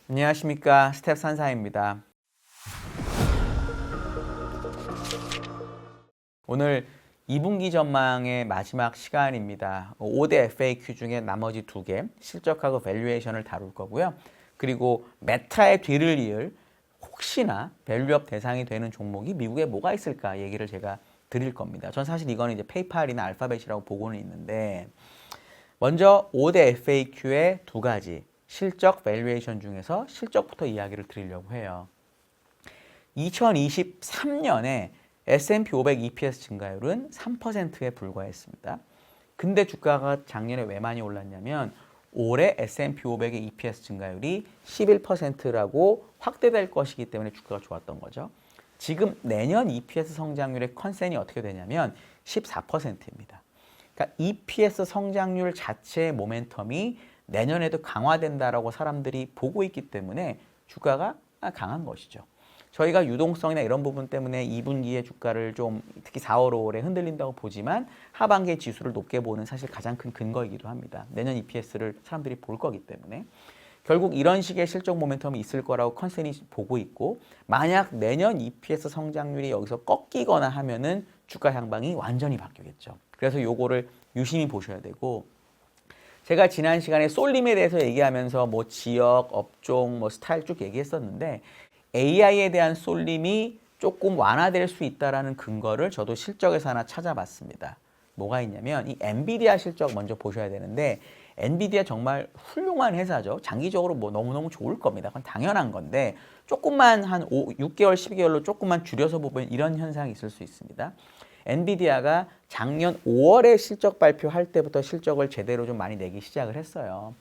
안녕하십니까, 스텝 산사입니다. 오늘 2분기 전망의 마지막 시간입니다. 5대 FAQ 중에 나머지 2개, 실적하고 밸류에이션을 다룰 거고요. 그리고 메타의 뒤를 이을 혹시나 밸류업 대상이 되는 종목이 미국에 뭐가 있을까 얘기를 제가 드릴 겁니다. 전 사실 이거는 이제 페이팔이나 알파벳이라고 보고는 있는데, 먼저 5대 FAQ의 2가지 실적 밸류에이션 중에서 실적부터 이야기를 드리려고 해요. 2023년에 S&P 500 EPS 증가율은 3%에 불과했습니다. 근데 주가가 작년에 왜 많이 올랐냐면 올해 S&P 500의 EPS 증가율이 11%라고 확대될 것이기 때문에 주가가 좋았던 거죠. 지금 내년 EPS 성장률의 컨센이 어떻게 되냐면 14%입니다. 그러니까 EPS 성장률 자체의 모멘텀이 내년에도 강화된다라고 사람들이 보고 있기 때문에 주가가 강한 것이죠. 저희가 유동성이나 이런 부분 때문에 2분기의 주가를 좀 특히 4월, 5월에 흔들린다고 보지만 하반기의 지수를 높게 보는 사실 가장 큰 근거이기도 합니다. 내년 EPS를 사람들이 볼 거기 때문에. 결국 이런 식의 실적 모멘텀이 있을 거라고 컨센이 보고 있고, 만약 내년 EPS 성장률이 여기서 꺾이거나 하면은 주가 향방이 완전히 바뀌겠죠. 그래서 요거를 유심히 보셔야 되고, 제가 지난 시간에 쏠림에 대해서 얘기하면서 뭐 지역, 업종, 뭐 스타일 쭉 얘기했었는데 AI에 대한 쏠림이 조금 완화될 수 있다는 근거를 저도 실적에서 하나 찾아봤습니다. 뭐가 있냐면 이 엔비디아 실적 먼저 보셔야 되는데, 엔비디아 정말 훌륭한 회사죠. 장기적으로 뭐 너무너무 좋을 겁니다. 그건 당연한 건데 조금만 한 6개월, 12개월로 조금만 줄여서 보면 이런 현상이 있을 수 있습니다. 엔비디아가 작년 5월에 실적 발표할 때부터 실적을 제대로 좀 많이 내기 시작을 했어요.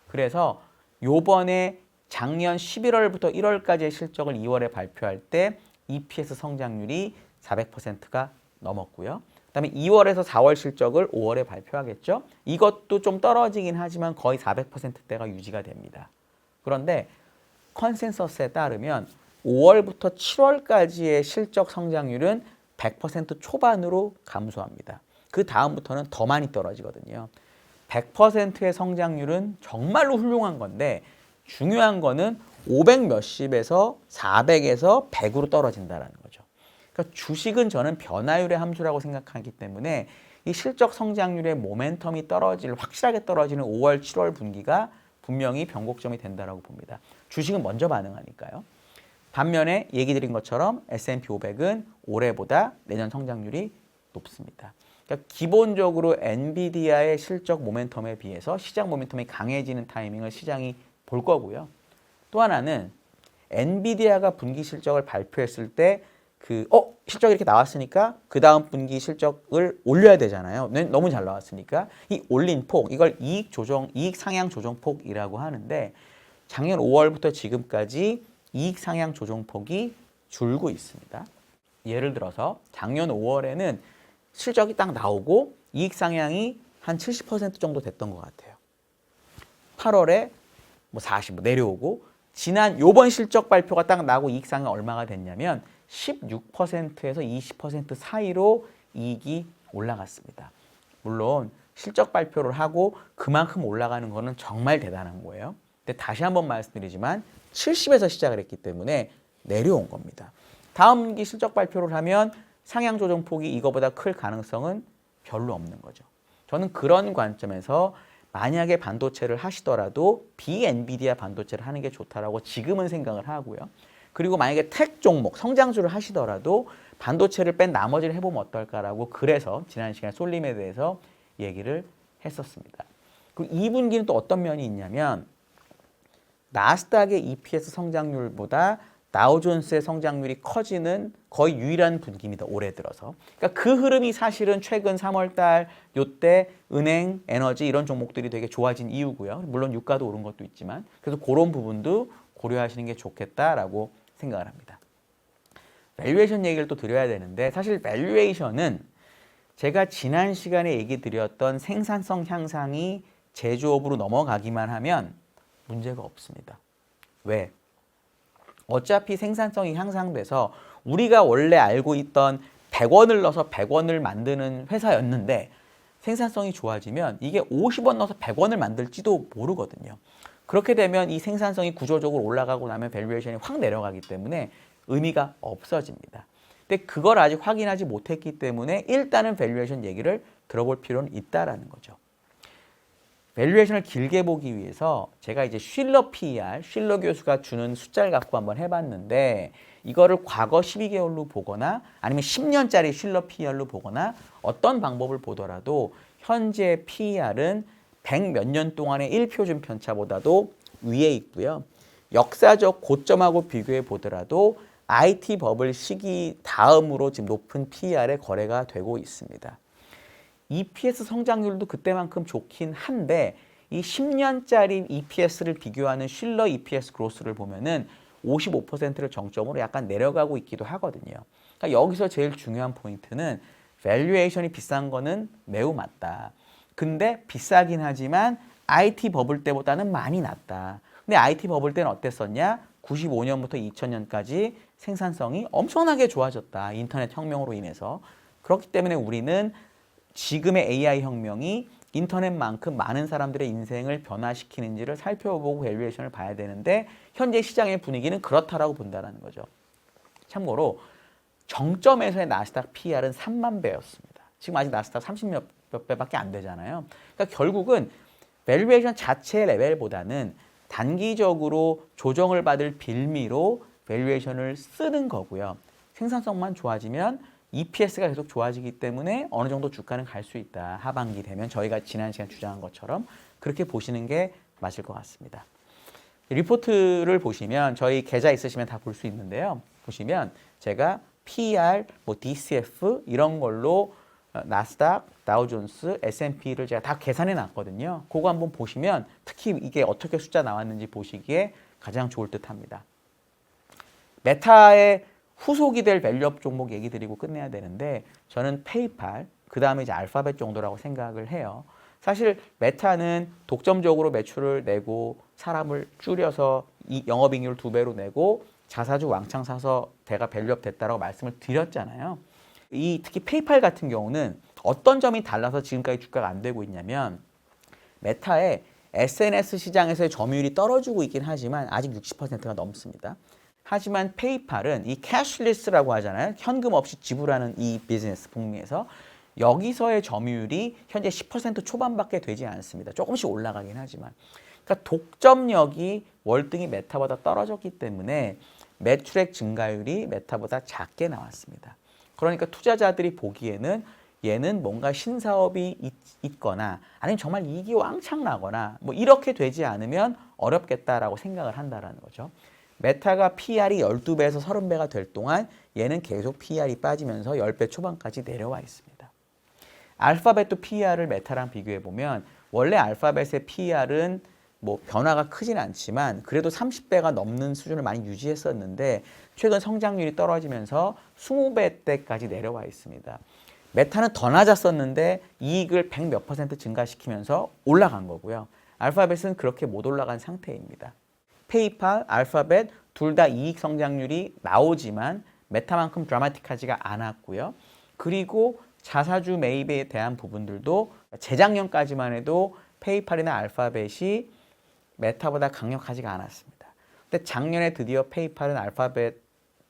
그래서 요번에 작년 11월부터 1월까지의 실적을 2월에 발표할 때 EPS 성장률이 400%가 넘었고요. 그다음에 2월에서 4월 실적을 5월에 발표하겠죠. 이것도 좀 떨어지긴 하지만 거의 400%대가 유지가 됩니다. 그런데 컨센서스에 따르면 5월부터 7월까지의 실적 성장률은 100% 초반으로 감소합니다. 그 다음부터는 더 많이 떨어지거든요. 100%의 성장률은 정말로 훌륭한 건데 중요한 거는 500 몇십에서 400에서 100으로 떨어진다는 거죠. 그러니까 주식은 저는 변화율의 함수라고 생각하기 때문에 이 실적 성장률의 모멘텀이 확실하게 떨어지는 5월, 7월 분기가 분명히 변곡점이 된다고 봅니다. 주식은 먼저 반응하니까요. 반면에 얘기 드린 것처럼 S&P 500은 올해보다 내년 성장률이 높습니다. 그러니까 기본적으로 엔비디아의 실적 모멘텀에 비해서 시장 모멘텀이 강해지는 타이밍을 시장이 볼 거고요. 또 하나는 엔비디아가 분기 실적을 발표했을 때 실적이 이렇게 나왔으니까 그 다음 분기 실적을 올려야 되잖아요. 너무 잘 나왔으니까. 이 올린 폭, 이걸 이익 상향 조정 폭이라고 하는데 작년 5월부터 지금까지 이익 상향 조정폭이 줄고 있습니다. 예를 들어서 작년 5월에는 실적이 딱 나오고 이익 상향이 한 70% 정도 됐던 것 같아요. 8월에 뭐 40 내려오고 요번 실적 발표가 딱 나고 이익 상향 얼마가 됐냐면 16%에서 20% 사이로 이익이 올라갔습니다. 물론 실적 발표를 하고 그만큼 올라가는 거는 정말 대단한 거예요. 근데 다시 한번 말씀드리지만 70에서 시작을 했기 때문에 내려온 겁니다. 다음 분기 실적 발표를 하면 상향 조정폭이 이거보다 클 가능성은 별로 없는 거죠. 저는 그런 관점에서 만약에 반도체를 하시더라도 비엔비디아 반도체를 하는 게 좋다라고 지금은 생각을 하고요. 그리고 만약에 텍 종목, 성장주를 하시더라도 반도체를 뺀 나머지를 해보면 어떨까라고 그래서 지난 시간에 쏠림에 대해서 얘기를 했었습니다. 그리고 2분기는 또 어떤 면이 있냐면 나스닥의 EPS 성장률보다 다우존스의 성장률이 커지는 거의 유일한 분기입니다. 올해 들어서. 그러니까 그 흐름이 사실은 최근 3월 달 요때 은행, 에너지 이런 종목들이 되게 좋아진 이유고요. 물론 유가도 오른 것도 있지만 그래서 그런 부분도 고려하시는 게 좋겠다라고 생각을 합니다. 밸류에이션 얘기를 또 드려야 되는데 사실 밸류에이션은 제가 지난 시간에 얘기 드렸던 생산성 향상이 제조업으로 넘어가기만 하면 문제가 없습니다. 왜? 어차피 생산성이 향상돼서 우리가 원래 알고 있던 100원을 넣어서 100원을 만드는 회사였는데 생산성이 좋아지면 이게 50원 넣어서 100원을 만들지도 모르거든요. 그렇게 되면 이 생산성이 구조적으로 올라가고 나면 밸류에이션이 확 내려가기 때문에 의미가 없어집니다. 근데 그걸 아직 확인하지 못했기 때문에 일단은 밸류에이션 얘기를 들어볼 필요는 있다라는 거죠. 밸류에이션을 길게 보기 위해서 제가 이제 쉴러 PER, 쉴러 교수가 주는 숫자를 갖고 한번 해봤는데 이거를 과거 12개월로 보거나 아니면 10년짜리 쉴러 PER로 보거나 어떤 방법을 보더라도 현재 PER은 100 몇 년 동안의 1표준 편차보다도 위에 있고요. 역사적 고점하고 비교해 보더라도 IT 버블 시기 다음으로 지금 높은 PER의 거래가 되고 있습니다. EPS 성장률도 그때만큼 좋긴 한데 이 10년짜리 EPS를 비교하는 쉴러 EPS 그로스를 보면은 55%를 정점으로 약간 내려가고 있기도 하거든요. 그러니까 여기서 제일 중요한 포인트는 밸류에이션이 비싼 거는 매우 맞다. 근데 비싸긴 하지만 IT 버블 때보다는 많이 낮다. 근데 IT 버블 때는 어땠었냐? 95년부터 2000년까지 생산성이 엄청나게 좋아졌다. 인터넷 혁명으로 인해서. 그렇기 때문에 우리는 지금의 AI 혁명이 인터넷만큼 많은 사람들의 인생을 변화시키는지를 살펴보고 밸류에이션을 봐야 되는데 현재 시장의 분위기는 그렇다라고 본다는 거죠. 참고로 정점에서의 나스닥 PER은 3만 배였습니다. 지금 아직 나스닥 30몇 배밖에 안 되잖아요. 그러니까 결국은 밸류에이션 자체 레벨보다는 단기적으로 조정을 받을 빌미로 밸류에이션을 쓰는 거고요. 생산성만 좋아지면 EPS가 계속 좋아지기 때문에 어느 정도 주가는 갈 수 있다. 하반기 되면 저희가 지난 시간 주장한 것처럼 그렇게 보시는 게 맞을 것 같습니다. 리포트를 보시면 저희 계좌 있으시면 다 볼 수 있는데요. 보시면 제가 PER, DCF 이런 걸로 나스닥, 다우존스, S&P를 제가 다 계산해 놨거든요. 그거 한번 보시면 특히 이게 어떻게 숫자 나왔는지 보시기에 가장 좋을 듯 합니다. 메타의 후속이 될 밸류업 종목 얘기 드리고 끝내야 되는데 저는 페이팔, 그 다음에 이제 알파벳 정도라고 생각을 해요. 사실 메타는 독점적으로 매출을 내고 사람을 줄여서 이 영업이익률 2배로 내고 자사주 왕창 사서 배가 밸류업 됐다라고 말씀을 드렸잖아요. 이 특히 페이팔 같은 경우는 어떤 점이 달라서 지금까지 주가가 안 되고 있냐면 메타의 SNS 시장에서의 점유율이 떨어지고 있긴 하지만 아직 60%가 넘습니다. 하지만 페이팔은 이 캐시리스라고 하잖아요. 현금 없이 지불하는 이 비즈니스 북미에서 여기서의 점유율이 현재 10% 초반밖에 되지 않습니다. 조금씩 올라가긴 하지만. 그러니까 독점력이 월등히 메타보다 떨어졌기 때문에 매출액 증가율이 메타보다 작게 나왔습니다. 그러니까 투자자들이 보기에는 얘는 뭔가 신사업이 있거나 아니면 정말 이익이 왕창 나거나 뭐 이렇게 되지 않으면 어렵겠다라고 생각을 한다는 거죠. 메타가 PER이 12배에서 30배가 될 동안 얘는 계속 PER이 빠지면서 10배 초반까지 내려와 있습니다. 알파벳도 PER을 메타랑 비교해보면 원래 알파벳의 PER은 뭐 변화가 크진 않지만 그래도 30배가 넘는 수준을 많이 유지했었는데 최근 성장률이 떨어지면서 20배대까지 내려와 있습니다. 메타는 더 낮았었는데 이익을 100 몇 % 증가시키면서 올라간 거고요. 알파벳은 그렇게 못 올라간 상태입니다. 페이팔, 알파벳 둘 다 이익 성장률이 나오지만 메타만큼 드라마틱하지가 않았고요. 그리고 자사주 매입에 대한 부분들도 재작년까지만 해도 페이팔이나 알파벳이 메타보다 강력하지가 않았습니다. 근데 작년에 드디어 페이팔은 알파벳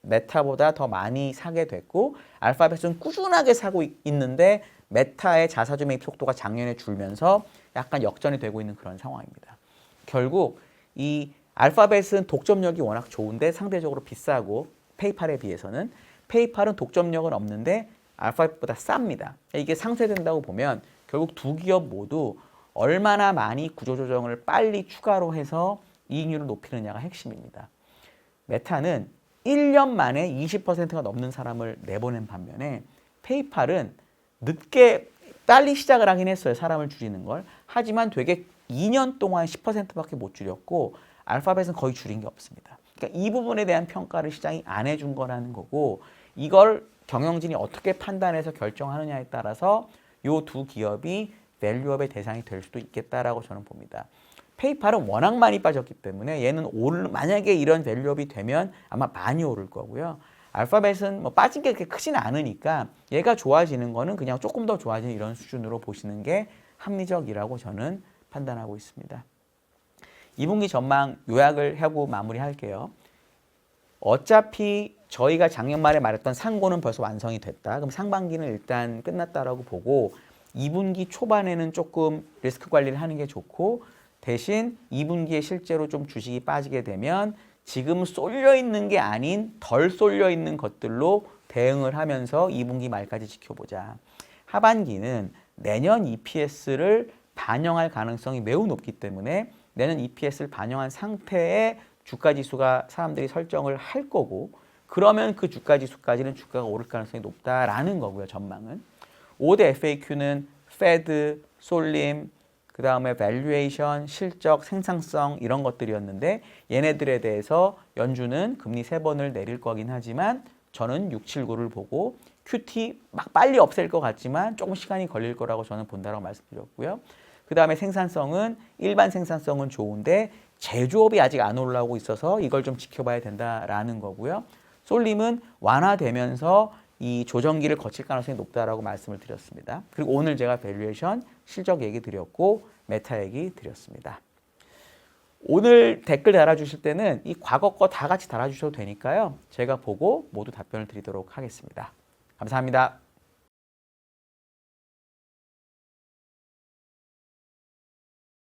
메타보다 더 많이 사게 됐고 알파벳은 꾸준하게 사고 있는데 메타의 자사주 매입 속도가 작년에 줄면서 약간 역전이 되고 있는 그런 상황입니다. 결국 이 알파벳은 독점력이 워낙 좋은데 상대적으로 비싸고 페이팔에 비해서는 페이팔은 독점력은 없는데 알파벳보다 쌉니다. 이게 상쇄된다고 보면 결국 두 기업 모두 얼마나 많이 구조조정을 빨리 추가로 해서 이익률을 높이느냐가 핵심입니다. 메타는 1년 만에 20%가 넘는 사람을 내보낸 반면에 페이팔은 늦게 빨리 시작을 하긴 했어요. 사람을 줄이는 걸. 하지만 되게 2년 동안 10%밖에 못 줄였고 알파벳은 거의 줄인 게 없습니다. 그러니까 이 부분에 대한 평가를 시장이 안 해준 거라는 거고 이걸 경영진이 어떻게 판단해서 결정하느냐에 따라서 이 두 기업이 밸류업의 대상이 될 수도 있겠다라고 저는 봅니다. 페이팔은 워낙 많이 빠졌기 때문에 얘는 만약에 이런 밸류업이 되면 아마 많이 오를 거고요. 알파벳은 뭐 빠진 게 그렇게 크지는 않으니까 얘가 좋아지는 거는 그냥 조금 더 좋아지는 이런 수준으로 보시는 게 합리적이라고 저는 판단하고 있습니다. 2분기 전망 요약을 하고 마무리할게요. 어차피 저희가 작년 말에 말했던 상고는 벌써 완성이 됐다. 그럼 상반기는 일단 끝났다라고 보고 2분기 초반에는 조금 리스크 관리를 하는 게 좋고 대신 2분기에 실제로 좀 주식이 빠지게 되면 지금 쏠려 있는 게 아닌 덜 쏠려 있는 것들로 대응을 하면서 2분기 말까지 지켜보자. 하반기는 내년 EPS를 반영할 가능성이 매우 높기 때문에 내년 EPS를 반영한 상태의 주가 지수가 사람들이 설정을 할 거고 그러면 그 주가 지수까지는 주가가 오를 가능성이 높다라는 거고요. 전망은. 5대 FAQ는 페드, 솔림, 그 다음에 밸류에이션, 실적, 생산성 이런 것들이었는데 얘네들에 대해서 연준은 금리 3번을 내릴 거긴 하지만 저는 6, 7, 9를 보고 QT 막 빨리 없앨 것 같지만 조금 시간이 걸릴 거라고 저는 본다라고 말씀드렸고요. 그 다음에 생산성은 일반 생산성은 좋은데 제조업이 아직 안 올라오고 있어서 이걸 좀 지켜봐야 된다라는 거고요. 솔림은 완화되면서 이 조정기를 거칠 가능성이 높다라고 말씀을 드렸습니다. 그리고 오늘 제가 밸류에이션, 실적 얘기 드렸고 메타 얘기 드렸습니다. 오늘 댓글 달아주실 때는 이 과거 거 다 같이 달아주셔도 되니까요. 제가 보고 모두 답변을 드리도록 하겠습니다. 감사합니다.